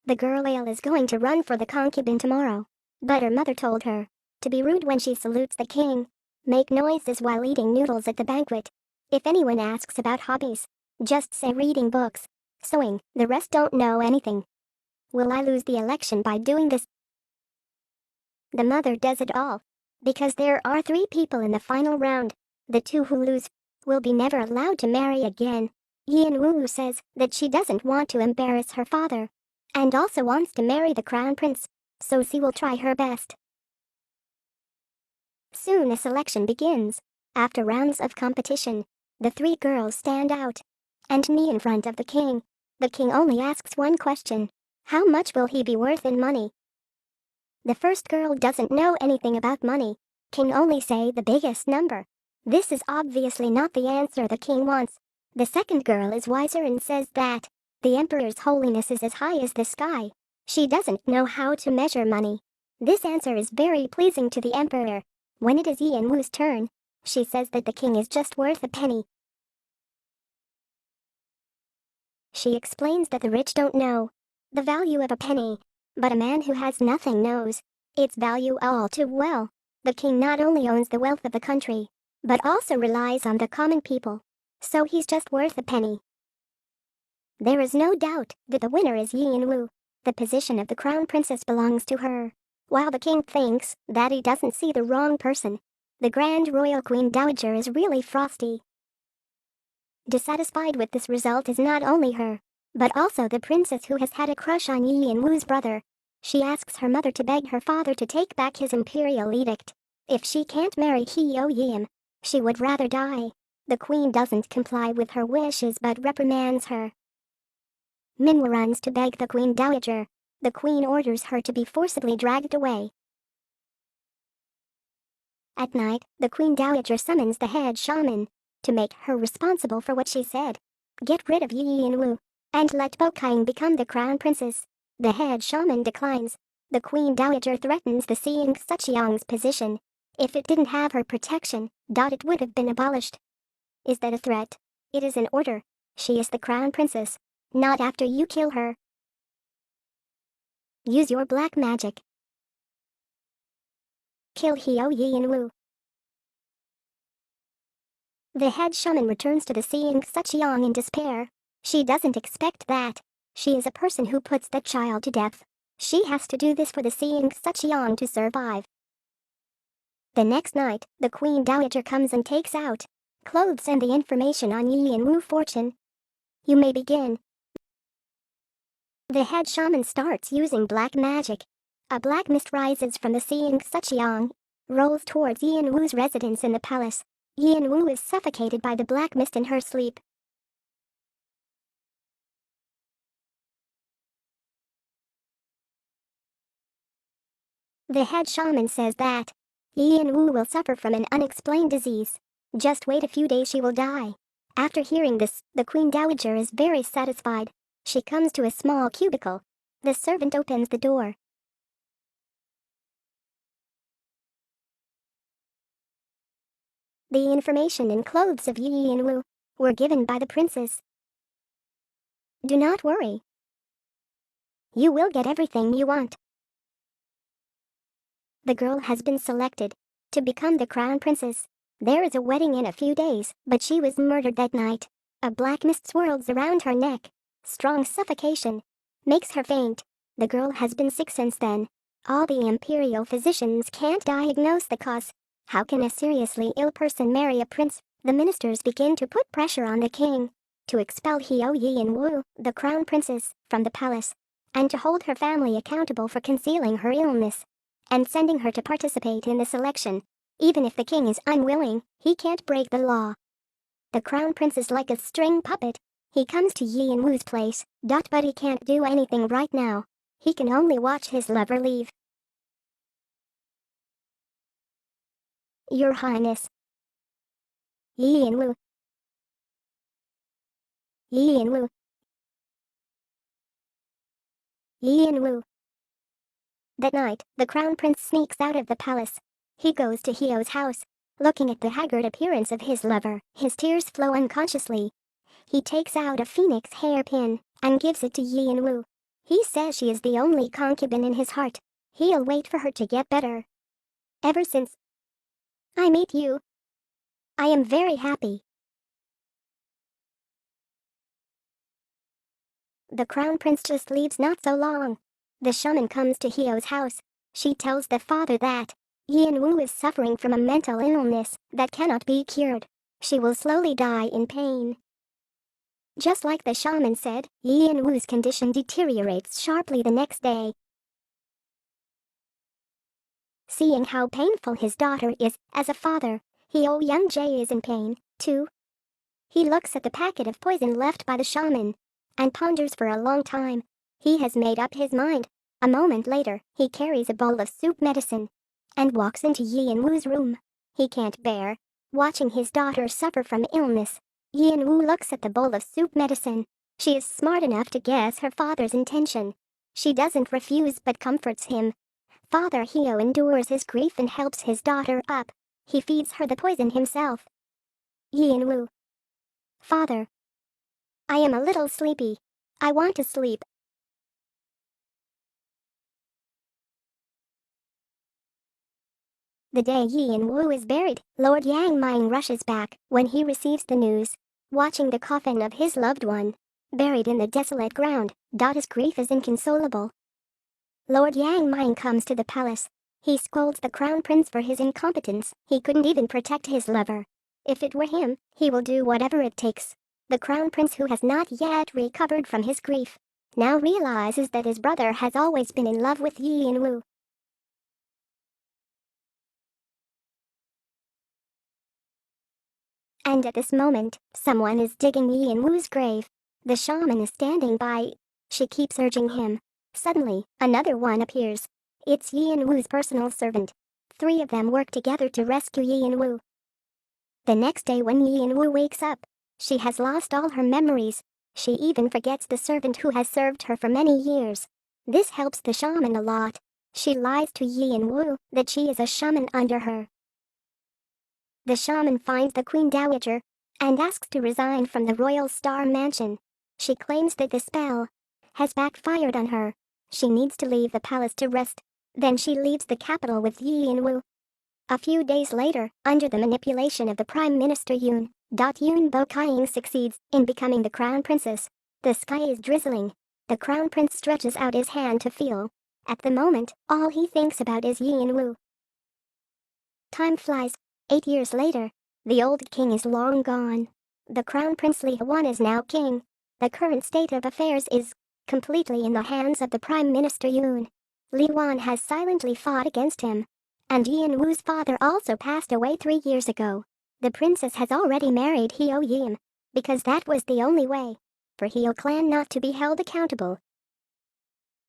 The girl is going to run for the concubine tomorrow. But her mother told her to be rude when she salutes the king. Make noises while eating noodles at the banquet. If anyone asks about hobbies, just say reading books, sewing, the rest don't know anything. Will I lose the election by doing this? The mother does it all. Because there are 3 people in the final round. The 2 who lose will be never allowed to marry again. Yin Wu says that she doesn't want to embarrass her father, and also wants to marry the crown prince, so she will try her best. Soon a selection begins. After rounds of competition, the 3 girls stand out and kneel in front of the king. The king only asks one question. How much will he be worth in money? The first girl doesn't know anything about money. King only say the biggest number. This is obviously not the answer the king wants. The second girl is wiser and says that the emperor's holiness is as high as the sky. She doesn't know how to measure money. This answer is very pleasing to the emperor. When it is Yin Wu's turn, she says that the king is just worth a penny. She explains that the rich don't know the value of a penny, but a man who has nothing knows its value all too well. The king not only owns the wealth of the country, but also relies on the common people, so he's just worth a penny. There is no doubt that the winner is Yin Wu. The position of the crown princess belongs to her. While the king thinks that he doesn't see the wrong person, the grand royal queen dowager is really frosty. Dissatisfied with this result is not only her, but also the princess who has had a crush on Yin Wu's brother. She asks her mother to beg her father to take back his imperial edict. If she can't marry Heo Yim, she would rather die. The queen doesn't comply with her wishes but reprimands her. Minwa runs to beg the queen dowager. The queen orders her to be forcibly dragged away. At night, the queen dowager summons the head shaman to make her responsible for what she said. Get rid of Yin Wu and let Bo King become the crown princess. The head shaman declines. The queen dowager threatens the Seeing Suchiang's position. If it didn't have her protection, it would have been abolished. Is that a threat? It is an order. She is the crown princess. Not after you kill her. Use your black magic. Kill Heo Yin Wu. The head shaman returns to the Seeing Suchiang in despair. She doesn't expect that. She is a person who puts the child to death. She has to do this for the Seeing Suchiang to survive. The next night, the queen dowager comes and takes out clothes and the information on Yin Wu's fortune. You may begin. The head shaman starts using black magic. A black mist rises from the Seeing Suchiang, rolls towards Yin Wu's residence in the palace. Yin Wu is suffocated by the black mist in her sleep. The head shaman says that Yin Wu will suffer from an unexplained disease. Just wait a few days, she will die. After hearing this, the queen dowager is very satisfied. She comes to a small cubicle. The servant opens the door. The information and clothes of Yin Wu were given by the princess. Do not worry. You will get everything you want. The girl has been selected to become the crown princess. There is a wedding in a few days, but she was murdered that night. A black mist swirls around her neck. Strong suffocation makes her faint. The girl has been sick since then. All the imperial physicians can't diagnose the cause. How can a seriously ill person marry a prince? The ministers begin to put pressure on the king to expel Heo Yin Wu, the crown princess, from the palace, and to hold her family accountable for concealing her illness and sending her to participate in the selection. Even if the king is unwilling, he can't break the law. The crown prince is like a string puppet. He comes to Yin Wu's place, but he can't do anything right now. He can only watch his lover leave. Your Highness. Yin Wu. Yin Wu. Yin Wu. That night, the crown prince sneaks out of the palace. He goes to Heo's house. Looking at the haggard appearance of his lover, his tears flow unconsciously. He takes out a phoenix hairpin and gives it to Yin Wu. He says she is the only concubine in his heart. He'll wait for her to get better. Ever since I met you, I am very happy. The crown prince just leaves not so long. The shaman comes to Hio's house. She tells the father that Yin Wu is suffering from a mental illness that cannot be cured. She will slowly die in pain. Just like the shaman said, Yin Wu's condition deteriorates sharply the next day. Seeing how painful his daughter is, as a father, Hio Young Jae is in pain, too. He looks at the packet of poison left by the shaman and ponders for a long time. He has made up his mind. A moment later, he carries a bowl of soup medicine and walks into Yin Wu's room. He can't bear watching his daughter suffer from illness. Yin Wu looks at the bowl of soup medicine. She is smart enough to guess her father's intention. She doesn't refuse but comforts him. Father Hio endures his grief and helps his daughter up. He feeds her the poison himself. Yin Wu. Father, I am a little sleepy. I want to sleep. The day Yin Wu is buried, Lord Yang Ming rushes back when he receives the news. Watching the coffin of his loved one buried in the desolate ground, his grief is inconsolable. Lord Yang Ming comes to the palace. He scolds the crown prince for his incompetence. He couldn't even protect his lover. If it were him, he will do whatever it takes. The crown prince, who has not yet recovered from his grief, now realizes that his brother has always been in love with Yin Wu. And at this moment, someone is digging Yin Wu's grave. The shaman is standing by. She keeps urging him. Suddenly, another one appears. It's Yin Wu's personal servant. 3 of them work together to rescue Yin Wu. The next day when Yin Wu wakes up, she has lost all her memories. She even forgets the servant who has served her for many years. This helps the shaman a lot. She lies to Yin Wu that she is a shaman under her. The shaman finds the Queen Dowager and asks to resign from the Royal Star Mansion. She claims that the spell has backfired on her. She needs to leave the palace to rest. Then she leaves the capital with Yin Wu. A few days later, under the manipulation of the Prime Minister Yoon Bo Kying succeeds in becoming the crown princess. The sky is drizzling. The crown prince stretches out his hand to feel. At the moment, all he thinks about is Yin Wu. Time flies. 8 years later, the old king is long gone. The crown prince Li Huan is now king. The current state of affairs is completely in the hands of the Prime Minister Yoon. Li Huan has silently fought against him. And Yin Wu's father also passed away 3 years ago. The princess has already married Hio Yim, because that was the only way for Hio clan not to be held accountable.